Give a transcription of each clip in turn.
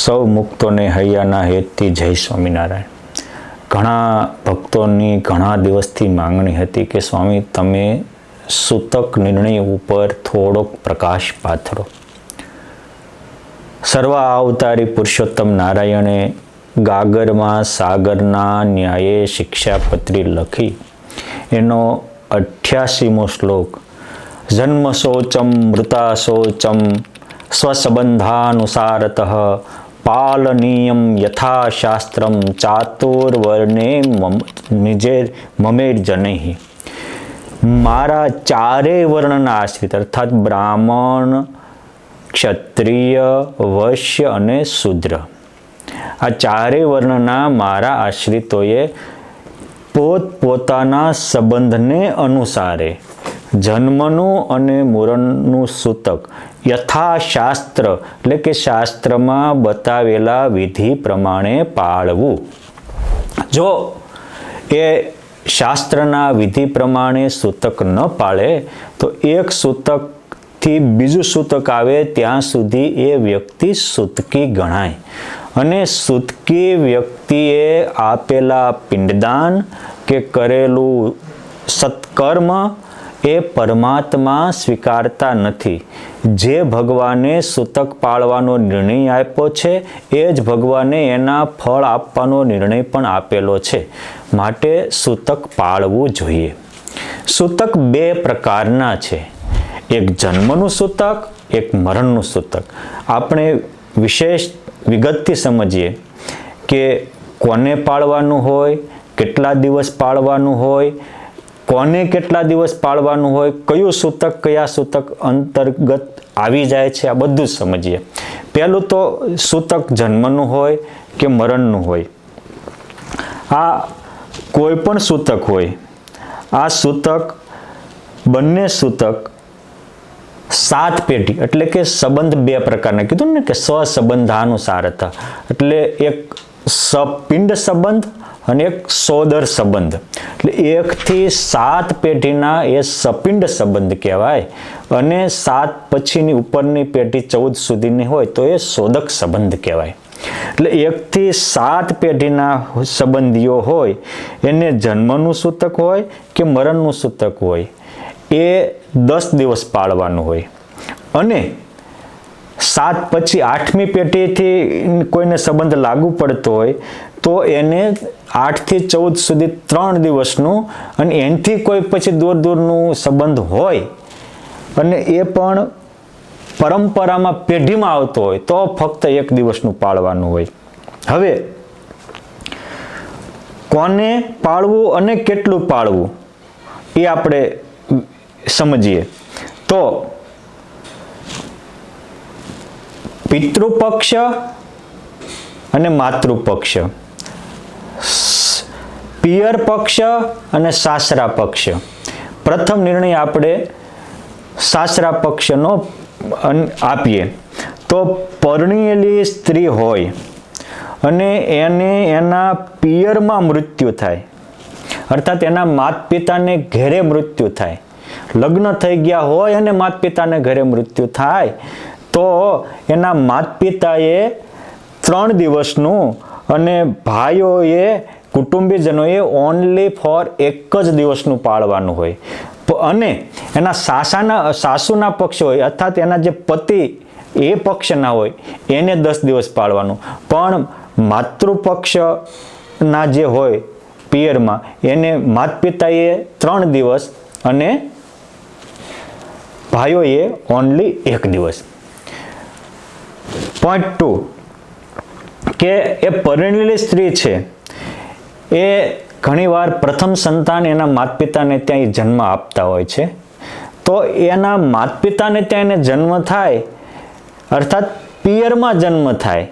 સૌ મુક્તોને હૈયાના હેતથી જય સ્વામિનારાયણ. ઘણા ભક્તોની ઘણા દિવસથી માંગણી હતી કે સ્વામી તમે સૂતક નિર્ણય ઉપર થોડોક પ્રકાશ પાથરો. સર્વ અવતારી પુરુષોત્તમ નારાયણે ગાગરમાં સાગરના ન્યાયે શિક્ષાપત્રી લખી એનો 88મો શ્લોક જન્મ શોચમ મૃતા શોચમ સ્વસંબંધાનુસારતઃ પાલનીયમ યથા શાસ્ત્રમ ચાતુર્વર્ણે નિજે મમેર જનૈ. મારા ચારેય વર્ણના આશ્રિત અર્થાત બ્રાહ્મણ, ક્ષત્રિય, વૈશ્ય અને શૂદ્ર, આ ચારેય વર્ણના મારા આશ્રિતોએ પોતપોતાના સંબંધને અનુસારે જન્મનું અને મરણનું સૂતક યથાશાસ્ત્ર એટલે કે શાસ્ત્રમાં બતાવેલા વિધિ પ્રમાણે પાળવું. જો એ શાસ્ત્રના વિધિ પ્રમાણે સૂતક ન પાળે તો એક સૂતકથી બીજું સૂતક આવે ત્યાં સુધી એ વ્યક્તિ સૂતકી ગણાય અને સૂતકી વ્યક્તિએ આપેલા પિંડદાન કે કરેલું સત્કર્મ એ પરમાત્મા સ્વીકારતા નથી. જે ભગવાને સૂતક પાળવાનો નિર્ણય આપ્યો છે એ જ ભગવાને એના ફળ આપવાનો નિર્ણય પણ આપેલો છે. માટે સૂતક પાળવું જોઈએ. સૂતક બે પ્રકારના છે, એક જન્મનું સૂતક, એક મરણનું સૂતક. આપણે વિશેષ વિગતથી સમજીએ કે કોને પાળવાનું હોય, કેટલા દિવસ પાળવાનું હોય, કોને કેટલા દિવસ પાળવાનું હોય, કયું સૂતક કયા સૂતક અંતર્ગત આવી જાય છે, આ બધું જ સમજીએ. પહેલું તો સૂતક જન્મનું હોય કે મરણનું હોય. આ કોઈ પણ સૂતક હોય, આ સૂતક બંને સૂતક 7 પેઢી એટલે કે સંબંધ બે પ્રકારના કીધું ને કે સ્વસંબંધાનુસાર હતા, એટલે એક સપિંડ સંબંધ અને એક સોદર સંબંધ. એટલે 1 થી 7 પેઢીના એ સપિંડ સંબંધ કહેવાય અને 7 પછીની ઉપરની પેઢી 14 સુધીની હોય તો એ સોદક સંબંધ કહેવાય. એટલે 1 થી 7 પેઢીના સંબંધીઓ હોય એને જન્મનું સૂતક હોય કે મરણનું સૂતક હોય એ 10 દિવસ પાળવાનું હોય અને 7 પછી 8મી પેઢીથી કોઈને સંબંધ લાગુ પડતો હોય તો એને 8 થી 14 સુધી 3 દિવસનું અને એનાથી કોઈ પછી દૂરનું સંબંધ હોય અને એ પણ પરંપરામાં પેઢીમાં આવતો હોય તો ફક્ત 1 દિવસનું પાળવાનું હોય. હવે કોને પાળવું અને કેટલું પાળવું એ આપણે સમજીએ તો પિતૃપક્ષ અને માતૃપક્ષ, પિયર પક્ષ અને સાસરા પક્ષ. પ્રથમ નિર્ણય આપણે સાસરા પક્ષનો આપીએ તો પરણેલી સ્ત્રી હોય અને એને એના પિયરમાં મૃત્યુ થાય અર્થાત એના માતા પિતાને ઘરે મૃત્યુ થાય, લગ્ન થઈ ગયા હોય અને માતા પિતાને ઘરે મૃત્યુ થાય તો એના માતા પિતાએ 3 દિવસનું અને ભાઈઓએ કુટુંબીજનોએ ઓનલી ફોર 1 જ દિવસનું પાળવાનું હોય અને એના સાસુના પક્ષ હોય અર્થાત એના જે પતિ એ પક્ષના હોય એને 10 દિવસ પાળવાનું. પણ માતૃપક્ષના જે હોય પિયરમાં એને માતા પિતાએ 3 દિવસ અને ભાઈઓએ ઓનલી 1 દિવસ. પોઈન્ટ 2 કે એ પરણેલી સ્ત્રી છે એ ઘણીવાર પ્રથમ સંતાન એના માતા પિતાને ત્યાં જન્મ આપતા હોય છે તો એના માતા પિતાને ત્યાં એને જન્મ થાય અર્થાત પિયરમાં જન્મ થાય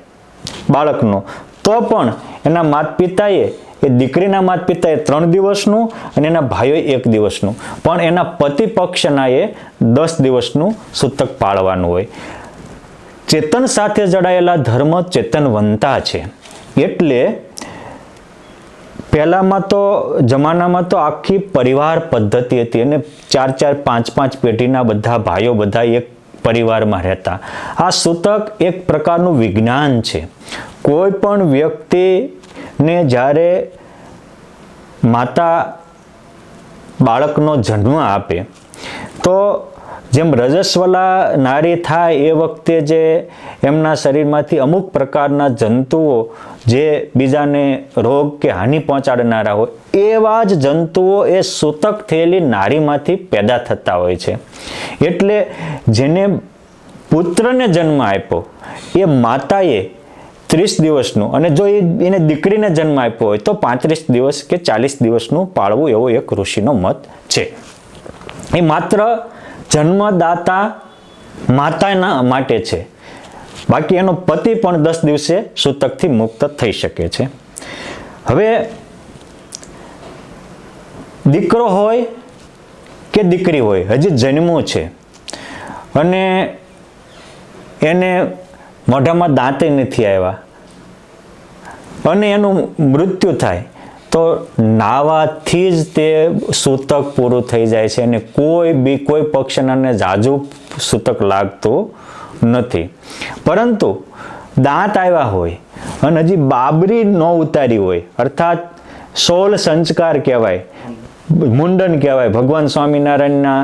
બાળકનો તો પણ એના માતા પિતાએ એ દીકરીના માતા પિતાએ 3 દિવસનું અને એના ભાઈઓએ 1 દિવસનું પણ એના પતિ પક્ષનાએ 10 દિવસનું સૂતક પાળવાનું હોય. ચેતન સાથે જોડાયેલા ધર્મ ચેતનવંતા છે એટલે પહેલામાં તો જમાનામાં તો આખી પરિવાર પદ્ધતિ હતી અને 4-4, 5-5 પેઢીના બધા ભાઈઓ બધા પરિવારમાં રહેતા. આ સૂતક એક પ્રકારનું વિજ્ઞાન છે. કોઈ પણ વ્યક્તિને જ્યારે માતા બાળકનો જન્મ આપે તો જેમ રજસ્વલા નારી થાય એ વખતે જે એમના શરીરમાંથી અમુક પ્રકારના જંતુઓ જે બીજાને રોગ કે હાનિ પહોંચાડનારા હોય એવા જ જંતુઓ એ સૂતક થયેલી નારીમાંથી પેદા થતા હોય છે. એટલે જેને પુત્રને જન્મ આપ્યો એ માતાએ 30 દિવસનું અને જો એને દીકરીને જન્મ આપ્યો હોય તો 35 દિવસ કે 40 દિવસનું પાળવું એવો એક ઋષિનો મત છે. એ માત્ર જન્મદાતા માતાના માટે છે. બાકી એનો પતિ પણ 10 દિવસે સૂતકથી મુક્ત થઈ શકે છે. હવે દીકરો હોય કે દીકરી હોય હજી જન્મ્યો છે અને એને મોઢામાં દાંતે નથી આવ્યા અને એનું મૃત્યુ થાય તો નાવાથી જ તે સૂતક પૂરું થઈ જાય છે અને કોઈ પક્ષીને ઝાઝુ સૂતક લાગતું નથી. પરંતુ દાંત આવ્યા હોય અને હજી બાબરી ન ઉતારી હોય અર્થાત 16 સંસ્કાર કહેવાય, મુંડન કહેવાય. ભગવાન સ્વામિનારાયણના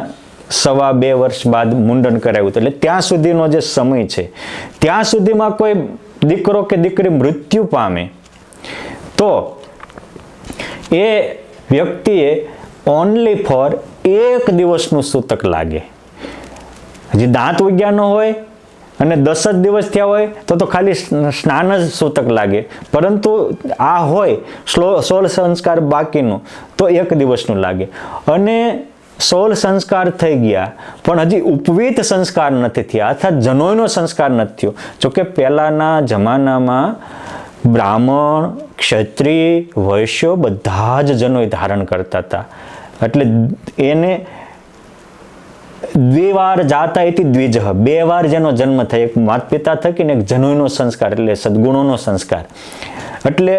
2.5 વર્ષ બાદ મુંડન કરાવ્યું એટલે ત્યાં સુધીનો જે સમય છે ત્યાં સુધીમાં કોઈ દીકરો કે દીકરી મૃત્યુ પામે તો એ વ્યક્તિએ ઓનલી ફોર 1 દિવસનું સૂતક લાગે. હજી દાંત ઉગ્યા ન હોય અને 10 જ દિવસ થયા હોય તો ખાલી સ્નાન જ સૂતક લાગે. પરંતુ આ હોય 16 સંસ્કાર બાકીનું તો 1 દિવસનું લાગે. અને 16 સંસ્કાર થઈ ગયા પણ હજી ઉપવીત સંસ્કાર નથી થયા અર્થાત જનોઈનો સંસ્કાર નથી થયો. જોકે પહેલાના જમાનામાં બ્રાહ્મણ, ક્ષત્રિય, વૈશ્યો બધા જ જનોઈ ધારણ કરતા હતા. એટલે એને દ્વિવાર જાતા ઇતિ દ્વિજઃ, 2 વાર જેનો જન્મ થાય, એક માતા પિતા થકી ને એક જનોઈનો સંસ્કાર એટલે સદગુણોનો સંસ્કાર. એટલે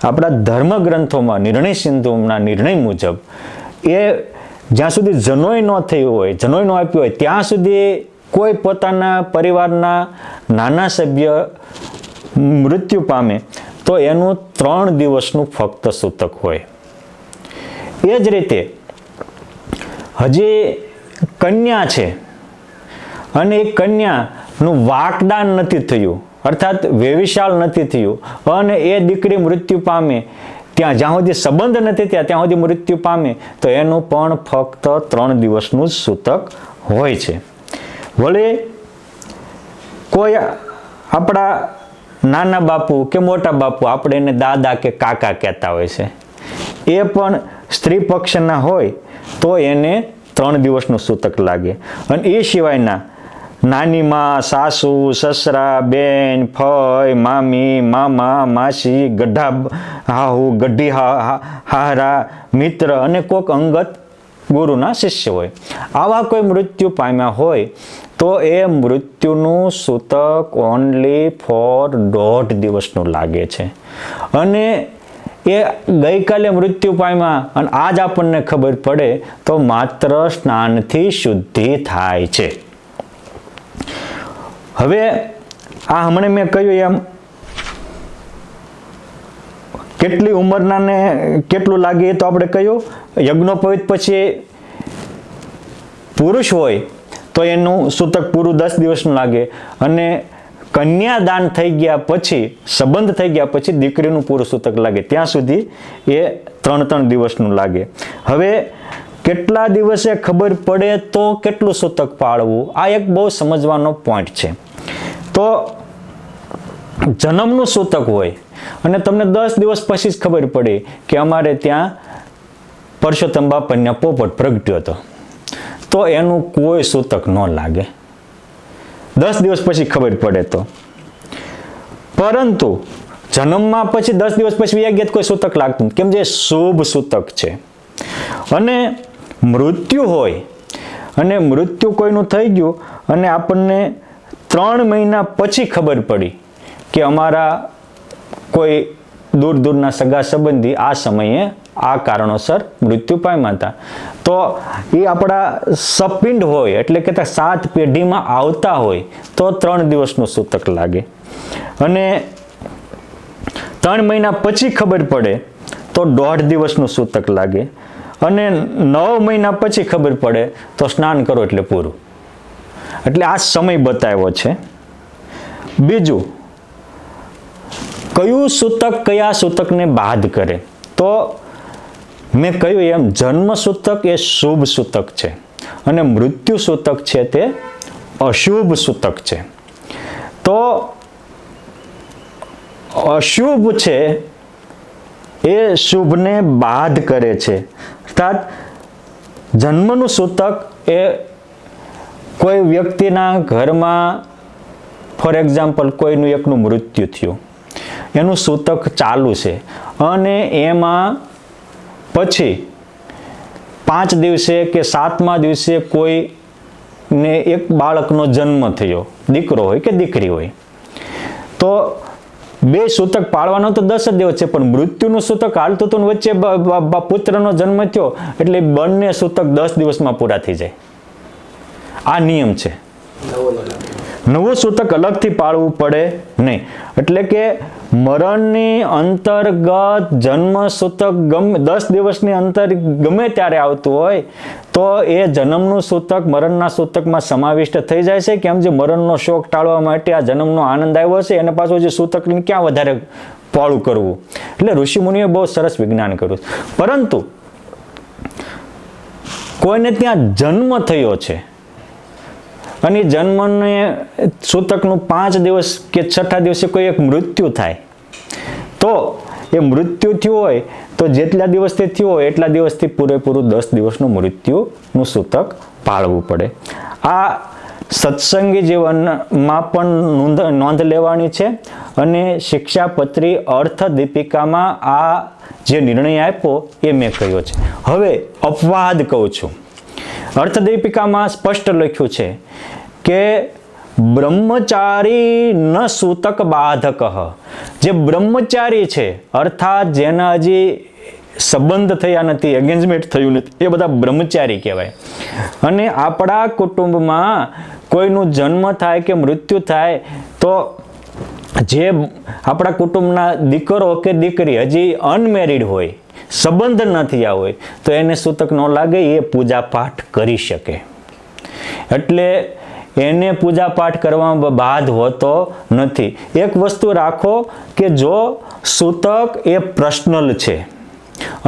આપણા ધર્મ ગ્રંથોમાં નિર્ણય સિંધુના નિર્ણય મુજબ એ જ્યાં સુધી જનોઈ ન થયું હોય, જનોઈ ન આપ્યું હોય ત્યાં સુધી કોઈ પોતાના પરિવારના નાના સભ્ય મૃત્યુ પામે તો એનું 3 દિવસનું ફક્ત સૂતક હોય. એ જ રીતે હજી કન્યા છે અને એ કન્યાનું વાકદાન નથી થયું અર્થાત વેવિશાળ નથી થયું અને એ દીકરી મૃત્યુ પામે ત્યાં જ્યાં સુધી સંબંધ નથી ત્યાં સુધી મૃત્યુ પામે તો એનું પણ ફક્ત 3 દિવસનું જ સૂતક હોય છે. વળી કોઈ આપણા નાના બાપુ કે મોટા બાપુ, આપણે એને દાદા કે કાકા કહેતા હોય છે, એ પણ સ્ત્રી પક્ષના હોય તો એને 3 દિવસનું સૂતક લાગે. અને એ સિવાયના નાની માં, સાસુ, સસરા, બેન, ફઈ, મામી, મામા, માસી, ગઢા હાહુ, ગઢી હાહરા, મિત્ર અને કોક અંગત ગુરુના શિષ્ય હોય, આવા કોઈ મૃત્યુ પામ્યા હોય તો એ મૃત્યુનું સૂતક ઓનલી ફોર 1.5 દિવસનું લાગે છે. અને એ ગઈકાલે મૃત્યુ પામ્યા અને આજ આપણને ખબર પડે તો માત્ર સ્નાનથી શુદ્ધિ થાય છે. હવે આ હમણાં મેં કહ્યું એમ કેટલી ઉંમરના ને કેટલું લાગે તો આપણે કહ્યું યજ્ઞોપવિત પછી પુરુષ હોય તો એનું સૂતક પૂરું 10 દિવસનું લાગે અને કન્યાદાન થઈ ગયા પછી, સંબંધ થઈ ગયા પછી દીકરીનું પૂરું સૂતક લાગે ત્યાં સુધી એ 3 દિવસનું લાગે. હવે કેટલા દિવસે ખબર પડે તો કેટલું સૂતક પાળવું, આ એક બહુ સમજવાનો પોઈન્ટ છે. તો જન્મનું સૂતક હોય અને તમને 10 દિવસ પછી જ ખબર પડે કે અમારે ત્યાં પરસોત્તમ બાપાના પોપટ પ્રગટ્યો હતો તો એનું કોઈ સૂતક ન લાગે. 10 દિવસ પછી ખબર પડે તો. પરંતુ જન્મમાં પછી 10 દિવસ પછી વ્યાગ્યત કોઈ સૂતક લાગતું કેમ જે શુભ સૂતક છે. અને મૃત્યુ હોય અને મૃત્યુ કોઈનું થઈ ગયું અને આપણને 3 મહિના પછી ખબર પડી કે અમારા કોઈ દૂર દૂરના સગા સંબંધી આ સમયે આ કારણોસર મૃત્યુ પામ્યા હતા. તો એ આપણા સપિંડ હોય એટલે કે 7 પેઢીમાં આવતા હોય તો 3 દિવસનું સૂતક લાગે, અને 3 મહિના પછી ખબર પડે તો 1.5 દિવસનું સૂતક લાગે, અને 9 મહિના પછી ખબર પડે તો સ્નાન કરો એટલે પૂરું. એટલે આ સમય બતાવ્યો છે. બીજું, કયું સૂતક કયા સૂતકને બાદ કરે? તો મેં કહ્યું એમ જન્મ સૂતક એ શુભ સૂતક છે અને મૃત્યુ સૂતક છે તે અશુભ સૂતક છે. તો અશુભ છે એ શુભને બાદ કરે છે. અર્થાત જન્મનું સૂતક એ કોઈ વ્યક્તિના ઘરમાં ફોર એક્ઝામ્પલ કોઈનું એકનું મૃત્યુ થયું, એનું સૂતક ચાલુ છે અને એમાં પછી 5 દિવસે કે 7મા દિવસે કોઈને એક બાળકનો જન્મ થયો, દીકરો હોય કે દીકરી હોય, તો 2 સૂતક પાળવાનો તો 10 જ દિવસ છે, પણ મૃત્યુનું સૂતક હાલતું હતું વચ્ચે પુત્રનો જન્મ થયો એટલે બંને સૂતક 10 દિવસમાં પૂરા થઈ જાય. આ નિયમ છે. નવું સૂતક અલગથી પાળવું પડે નહીં. એટલે કે મરણની અંતર્ગત જન્મ સૂતક 10 દિવસની અંતર ગમે ત્યારે આવતું હોય તો એ જન્મનું સૂતક મરણના સૂતકમાં સમાવિષ્ટ થઈ જાય છે. કેમ જે મરણનો શોક ટાળવા માટે આ જન્મનો આનંદ આવ્યો છે એને પાછું જે સૂતકને ક્યાં વધારે પાળું કરવું. એટલે ઋષિમુનિએ બહુ સરસ વિજ્ઞાન કર્યું. પરંતુ કોઈને ત્યાં જન્મ થયો છે અને જન્મને સૂતકનું 5 દિવસ કે 6ઠા દિવસે કોઈ એક મૃત્યુ થાય, તો એ મૃત્યુ થયું હોય તો જેટલા દિવસથી થયું હોય એટલા દિવસથી પૂરેપૂરું 10 દિવસનું મૃત્યુનું સૂતક પાળવું પડે. આ સત્સંગી જીવનમાં પણ નોંધ લેવાની છે, અને શિક્ષાપત્રી અર્થ દીપિકામાં આ જે નિર્ણય આપ્યો એ મેં કહ્યો છે. હવે અપવાદ કહું છું. અર્થદીપિકામાં સ્પષ્ટ લખ્યું છે કે બ્રહ્મચારી ન સૂતક બાધક. જે બ્રહ્મચારી છે અર્થાત જેના હજી સંબંધ થયા નથી, એંગેજમેન્ટ થયું નથી, એ બધા બ્રહ્મચારી કહેવાય. અને આપણા કુટુંબમાં કોઈનું જન્મ થાય કે મૃત્યુ થાય તો જે આપણા કુટુંબના દીકરો કે દીકરી હજી અનમેરિડ હોય, સંબંધ ન થયા હોય, તો એને સૂતક ન લાગે, એ પૂજા પાઠ કરી શકે. એટલે એને પૂજા પાઠ કરવામાં બાદ હોતો નથી. એક વસ્તુ રાખો કે જો સૂતક એ પર્સનલ છે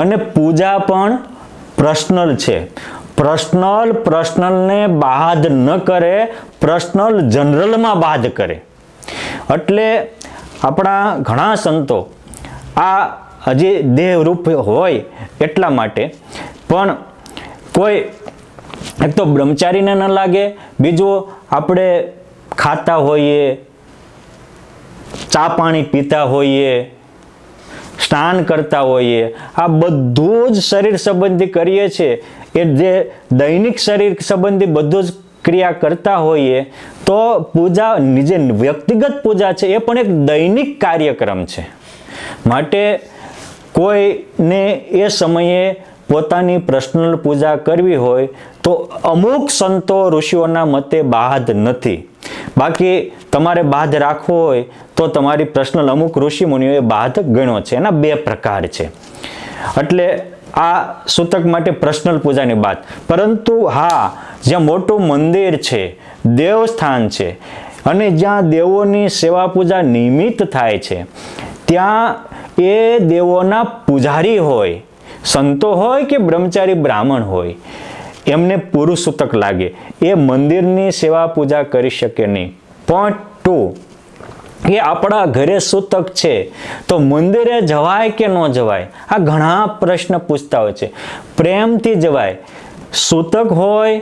અને પૂજા પણ પર્સનલ છે, પર્સનલને બાદ ન કરે, પર્સનલ જનરલમાં બાદ કરે. એટલે આપણા ઘણા સંતો આ હજી દેહરૂપ હોય એટલા માટે, પણ કોઈ એક તો બ્રહ્મચારીને ન લાગે, બીજું આપણે ખાતા હોઈએ, ચા પાણી પીતા હોઈએ, સ્નાન કરતા હોઈએ, આ બધું જ શરીર સંબંધી કરીએ છીએ, એ જે દૈનિક શરીર સંબંધી બધું જ ક્રિયા કરતા હોઈએ તો પૂજા, જે વ્યક્તિગત પૂજા છે એ પણ એક દૈનિક કાર્યક્રમ છે. માટે કોઈને એ સમયે પોતાની પર્સનલ પૂજા કરવી હોય તો અમુક સંતો ઋષિઓના મતે બાદ નથી. બાકી તમારે બાદ રાખવો હોય તો તમારી પર્સનલ અમુક ઋષિ મુનિઓએ બાદ ગણ્યો છે. એના 2 પ્રકાર છે. એટલે આ સૂતક માટે પર્સનલ પૂજાની બાદ. પરંતુ હા, જ્યાં મોટું મંદિર છે, દેવસ્થાન છે અને જ્યાં દેવોની સેવા પૂજા નિયમિત થાય છે, ત્યાં એ દેવોના પૂજારી હોય, સંતો હોય કે બ્રહ્મચારી બ્રાહ્મણ હોય, એમને પૂરું સૂતક લાગે, એ મંદિરની સેવા પૂજા કરી શકે નહીં. પોઈન્ટ 2, એ આપણા ઘરે સૂતક છે તો મંદિરે જવાય કે ન જવાય? આ ઘણા પ્રશ્ન પૂછતા હોય છે. પ્રેમથી જવાય. સૂતક હોય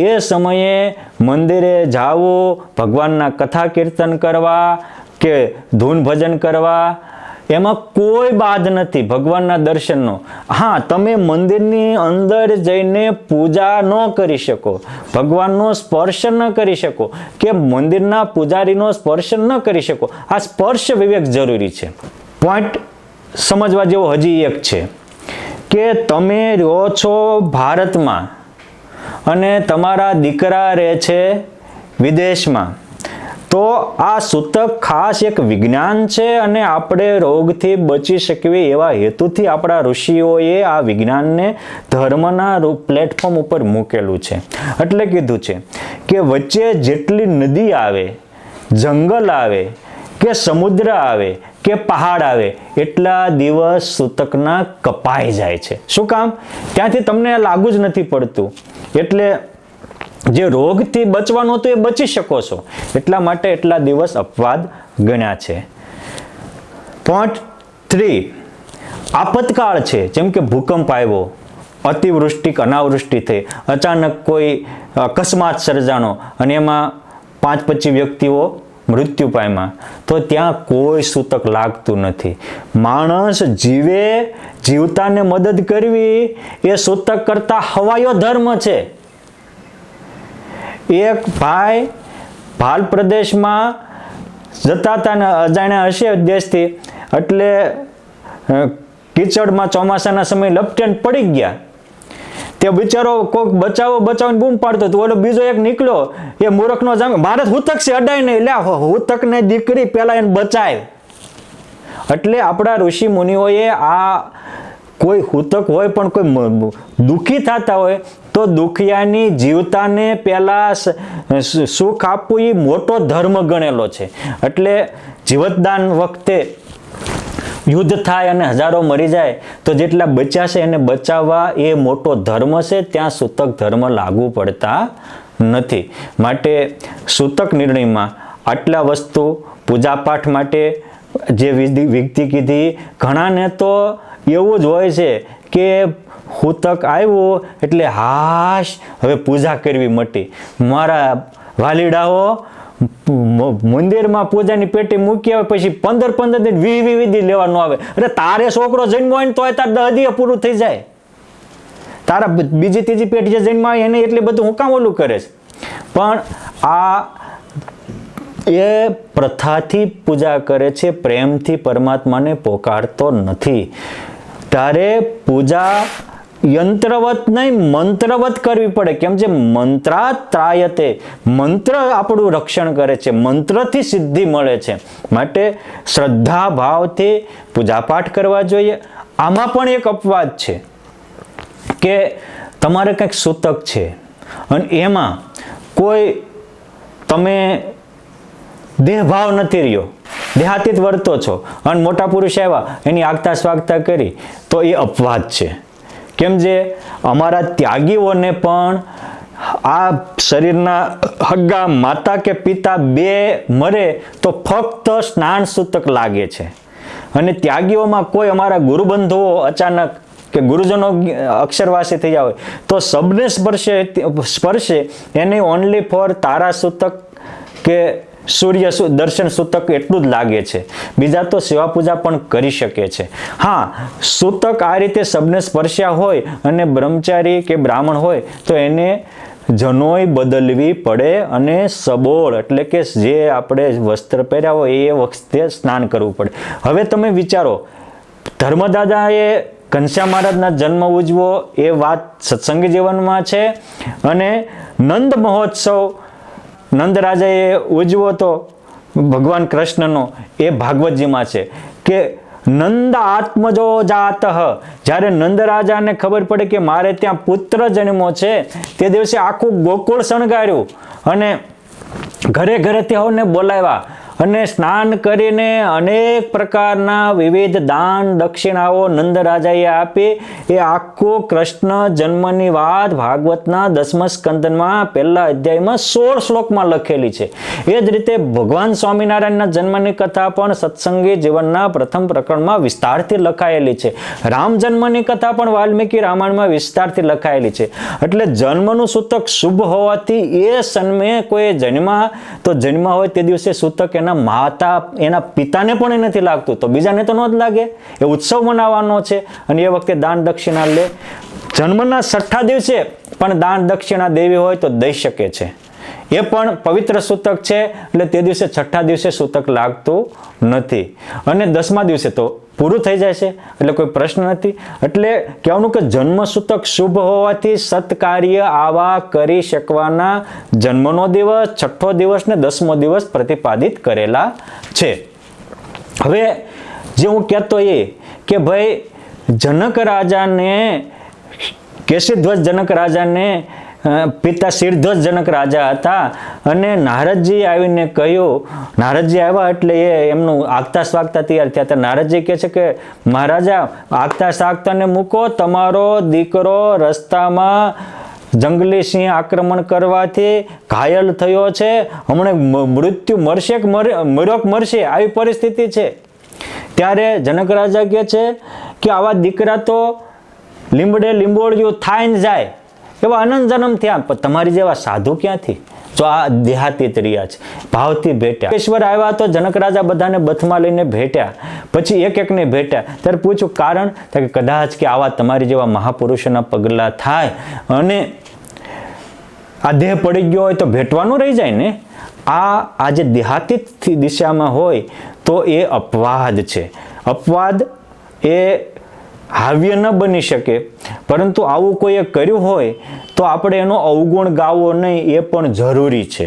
એ સમયે મંદિરે જાવું, ભગવાનના કથા કીર્તન કરવા કે ધૂન ભજન કરવા, એમાં કોઈ બાદ નથી ભગવાનના દર્શનનો. હા, તમે મંદિરની અંદર જઈને પૂજા ન કરી શકો, ભગવાનનો સ્પર્શ ન કરી શકો કે મંદિરના પૂજારીનો સ્પર્શ ન કરી શકો, આ સ્પર્શ વિવેક જરૂરી છે. પોઈન્ટ સમજવા જેવો હજી એક છે કે તમે રહો છો ભારતમાં અને તમારા દીકરા રહે છે વિદેશમાં, તો આ સૂતક ખાસ એક વિજ્ઞાન છે અને આપણે રોગથી બચી શકીએ એવા હેતુથી આપણા ઋષિઓએ આ વિજ્ઞાનને ધર્મના પ્લેટફોર્મ ઉપર મૂકેલું છે. એટલે કીધું છે કે વચ્ચે જેટલી નદી આવે, જંગલ આવે કે સમુદ્ર આવે કે પહાડ આવે એટલા દિવસ સૂતકના કપાઈ જાય છે. શું કામ? ત્યાંથી તમને લાગુ જ નથી પડતું. એટલે જે રોગથી બચવાનું હતું એ બચી શકો છો, એટલા માટે એટલા દિવસ અપવાદ ગણ્યા છે. પોઈન્ટ 3, આપતકાળ છે, જેમ કે ભૂકંપ આવ્યો, અતિવૃષ્ટિ અનાવૃષ્ટિ થઈ, અચાનક કોઈ અકસ્માત સર્જાણો અને એમાં 5-25 વ્યક્તિઓ મૃત્યુ પામ્યા, તો ત્યાં કોઈ સૂતક લાગતું નથી. માણસ જીવે, જીવતાને મદદ કરવી એ સૂતક કરતા હવાયો ધર્મ છે. એક ભાઈ ભાલ પ્રદેશમાં જતા હતા ને અજાણ્યા હશે દેશથી, એટલે કીચડમાં ચોમાસાના સમય લપટીને પડી ગયા. તે બિચારો કોઈક બચાવો બચાવીને બૂમ પાડતો હતો, ઓલો બીજો એક નીકળ્યો, એ મૂર્ખનો જામ, ભારત હુતક છે, અડાય નહીં, લે હુતકને દીકરી પેલા એને બચાય. એટલે આપણા ઋષિ મુનિઓએ આ કોઈ હુતક હોય પણ કોઈ દુઃખી થતા હોય તો દુખિયાની જીવતાને પહેલા સુખ આપવું એ મોટો ધર્મ ગણેલો છે. એટલે જીવતદાન વખતે યુદ્ધ થાય અને હજારો મરી જાય તો જેટલા બચ્યા છે એને બચાવવા એ મોટો ધર્મ છે. ત્યાં સૂતક ધર્મ લાગુ પડતા નથી. માટે સૂતક નિર્ણયમાં આટલા વસ્તુ પૂજાપાઠ માટે જે વિધિ કીધી, ઘણાને તો એવું જ હોય છે કે હુતક આવ્યું એટલે હાશ હવે પૂજા કરવી મટી. મારા વાલીડાઓ મંદિરમાં પૂજાની પેટી મૂકી આવે પછી 15 દિન 20 વિધિ લેવાનું આવે. અરે તારે છોકરો જન્મ હોય ને તો તાર 10 દિવસ પૂરું થઈ જાય. તારા બીજી ત્રીજી પેટી જે જન્મ આવે એને એટલે બધું હું કામ ઓલું કરે છે? પણ આ એ પ્રથાથી પૂજા કરે છે, પ્રેમથી પરમાત્માને પોકારતો નથી. તારે પૂજા યંત્રવત નહીં મંત્રવત કરવી પડે. કેમ છે? મંત્રાત્રાયતે, મંત્ર આપણું રક્ષણ કરે છે, મંત્રથી સિદ્ધિ મળે છે. માટે શ્રદ્ધા ભાવથી પૂજાપાઠ કરવા જોઈએ. આમાં પણ એક અપવાદ છે કે તમારે કંઈક સૂતક છે અને એમાં કોઈ તમે દેહભાવ નથી રહ્યો, દેહાતીત વર્તો છો અને મોટા પુરુષ આવ્યા એની આગતા સ્વાગતા કરી, તો એ અપવાદ છે. કેમ જે અમારા ત્યાગીઓને પણ આ શરીરના હગ્ગા માતા કે પિતા બે મરે તો ફક્ત સ્નાન સૂતક લાગે છે. અને ત્યાગીઓમાં કોઈ અમારા ગુરુબંધુઓ અચાનક કે ગુરુજનો અક્ષરવાસી થઈ જાય તો સબને સ્પર્શે એને ઓનલી ફોર તારા સૂતક કે સૂર્ય દર્શન સૂતક એટલું જ લાગે છે. બીજા તો સેવા પૂજા પણ કરી શકે છે. હા, સૂતક આ રીતે સબને સ્પર્શ્યા હોય અને બ્રહ્મચારી કે બ્રાહ્મણ હોય તો એને જનોય બદલવી પડે અને સબોળ એટલે કે જે આપણે વસ્ત્ર પહેર્યા હોય એ વખતે સ્નાન કરવું પડે. હવે તમે વિચારો, ધર્મદાદાએ ઘનશ્યામ મહારાજના જન્મ ઉજવો એ વાત સત્સંગી જીવનમાં છે અને નંદ મહોત્સવ નંદ રાજાએ ઉજવો તો ભગવાન કૃષ્ણનો એ ભાગવતજીમાં છે કે નંદ આત્મજો જાતઃ, જ્યારે નંદ રાજાને ખબર પડે કે મારે ત્યાં પુત્ર જન્મો છે તે દિવસે આખું ગોકુળ શણગાર્યું અને ઘરે ઘરેથી સૌને બોલાવ્યા અને સ્નાન કરીને અનેક પ્રકારના વિવિધ દાન દક્ષિણાઓ નંદ રાજાએ આપી. એ આખો કૃષ્ણ જન્મની વાત ભાગવતના 10મા સ્કંદમાં પહેલા અધ્યાયમાં 16 શ્લોકમાં લખેલી છે. એ જ રીતે ભગવાન સ્વામિનારાયણના જન્મની કથા પણ સત્સંગી જીવનના પ્રથમ પ્રકરણમાં વિસ્તારથી લખાયેલી છે. રામ જન્મની કથા પણ વાલ્મીકી રામાયણમાં વિસ્તારથી લખાયેલી છે. એટલે જન્મનું સૂતક શુભ હોવાથી એ સન્મે કોઈ જન્મા તો જન્મા હોય તે દિવસે સૂતક એના માતા એના પિતાને પણ નથી લાગતું તો બીજાને તો ન જ લાગે. એ ઉત્સવ મનાવવાનો છે અને એ વખતે દાન દક્ષિણા લે. જન્મના 6ઠા દિવસે પણ દાન દક્ષિણા દેવી હોય તો દઈ શકે છે. એ પણ પવિત્ર સૂતક છે એટલે તે દિવસે 6ઠા દિવસે સૂતક લાગતું નથી. અને 10મા દિવસે તો પૂરું થઈ જાય છે, એટલે કોઈ પ્રશ્ન નથી. એટલે કહેવાનું કે જન્મસૂતક શુભ હોવાથી સત્કાર્ય આવા કરી શકવાના જન્મનો દિવસ, 6ઠ્ઠો દિવસ ને 10મો દિવસ પ્રતિપાદિત કરેલા છે. હવે જે હું કહેતો એ કે ભાઈ જનક રાજાને, કેશીધ્વજ જનક રાજાને પિતા શિરધ્વજ જનક રાજા હતા, અને નારદજી આવીને કહ્યું, નારદજી આવ્યા એટલે એ એમનું આગતા સ્વાગતા તૈયાર થયા હતા. નારદજી કહે છે કે મહારાજા આગતા સ્વાગતાને મૂકો, તમારો દીકરો રસ્તામાં જંગલી સિંહ આક્રમણ કરવાથી ઘાયલ થયો છે, હમણાં મૃત્યુ મરશે કે મર્યોક મરશે આવી પરિસ્થિતિ છે. ત્યારે જનક રાજા કહે છે કે આવા દીકરા તો લીંબડે લીંબોળિયું થાઈને જાય, એવા અનંત જન્મ થયા, પણ તમારી જેવા સાધુ ક્યાંથી? જો આ દેહાતીત રહ્યા છે, ભાવથી ભેટ્યા. ઈશ્વર આવ્યા તો જનક રાજા બધાને બથમાં લઈને ભેટ્યા, પછી એક એકને ભેટ્યા. ત્યારે પૂછ્યું કારણ, કે કદાચ કે આવા તમારી જેવા મહાપુરુષોના પગલાં થાય અને આ દેહ પડી ગયો હોય તો ભેટવાનું રહી જાય ને. આ જે દેહાતીત દિશામાં હોય તો એ અપવાદ છે. અપવાદ એ હાવ્ય ન બની શકે, પરંતુ આવું કોઈએ કર્યું હોય તો આપણે એનો અવગુણ ગાવો નહીં, એ પણ જરૂરી છે.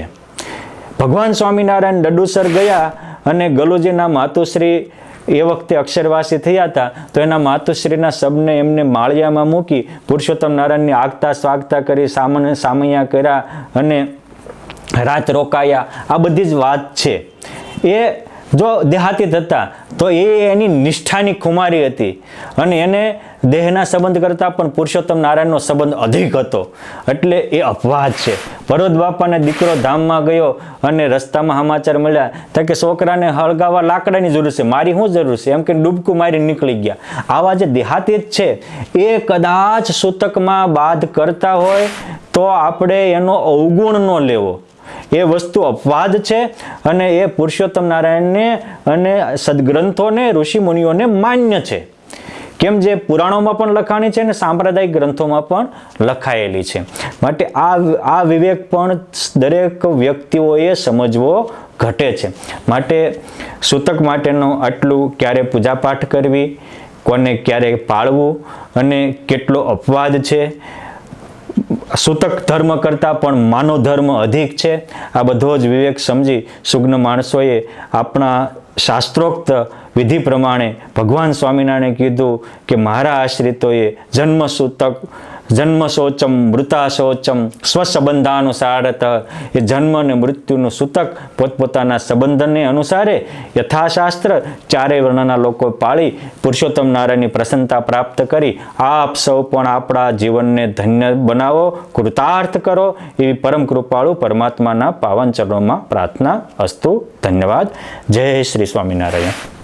ભગવાન સ્વામિનારાયણ ડડુસર ગયા અને ગલુજીના માતુશ્રી એ વખતે અક્ષરવાસી થયા હતા, તો એના માતુશ્રીના શબને એમને માળિયામાં મૂકી પુરુષોત્તમ નારાયણની આગતા સ્વાગતા કરી, સામૈયા કર્યા અને રાત રોકાયા. આ બધી જ વાત છે. એ જો દેહાતીત હતા તો એ એની નિષ્ઠાની ખુમારી હતી, અને એને દેહના સંબંધ કરતાં પણ પુરુષોત્તમ નારાયણનો સંબંધ અધિક હતો, એટલે એ અપવાદ છે. ભરત બાપાને દીકરો ધામમાં ગયો અને રસ્તામાં સમાચાર મળ્યા તો કે છોકરાને હળગાવા લાકડાની જરૂર છે, મારી શું જરૂર છે, એમ કે ડૂબકું મારી નીકળી ગયા. આવા જે દેહાતીત છે એ કદાચ સૂતકમાં બાદ કરતા હોય તો આપણે એનો અવગુણ ન લેવો. એ વસ્તુ અપવાદ છે, અને એ પુરુષોત્તમ નારાયણને અને સદગ્રંથોને, ઋષિ મુનિઓને માન્ય છે. કેમ જે પુરાણોમાં પણ લખાણી છે અને સાંપ્રદાયિક ગ્રંથોમાં પણ લખાયેલી છે. માટે આ વિવેક પણ દરેક વ્યક્તિઓએ સમજવો ઘટે છે. માટે સૂતક માટેનું આટલું, ક્યારે પૂજાપાઠ કરવી, કોને ક્યારે પાળવું, અને કેટલો અપવાદ છે. સૂતક ધર્મ કરતાં પણ માનવ ધર્મ અધિક છે. આ બધો જ વિવેક સમજી સુજ્ઞ માણસોએ આપણા શાસ્ત્રોક્ત વિધિ પ્રમાણે ભગવાન સ્વામિનારાયણે કીધું કે મારા આશ્રિતોએ જન્મ શોચમ મૃતા શોચમ સ્વસંબંધાનુસારત, એ જન્મ અને મૃત્યુનું સૂતક પોતપોતાના સંબંધને અનુસારે યથાશાસ્ત્ર ચારેય વર્ણના લોકો પાળી પુરુષોત્તમ નારાયણની પ્રસન્નતા પ્રાપ્ત કરી આપ સૌ પણ આપણા જીવનને ધન્ય બનાવો, કૃતાર્થ કરો, એવી પરમ કૃપાળુ પરમાત્માના પાવન ચરણોમાં પ્રાર્થના અસ્તુ. ધન્યવાદ. જય શ્રી સ્વામિનારાયણ.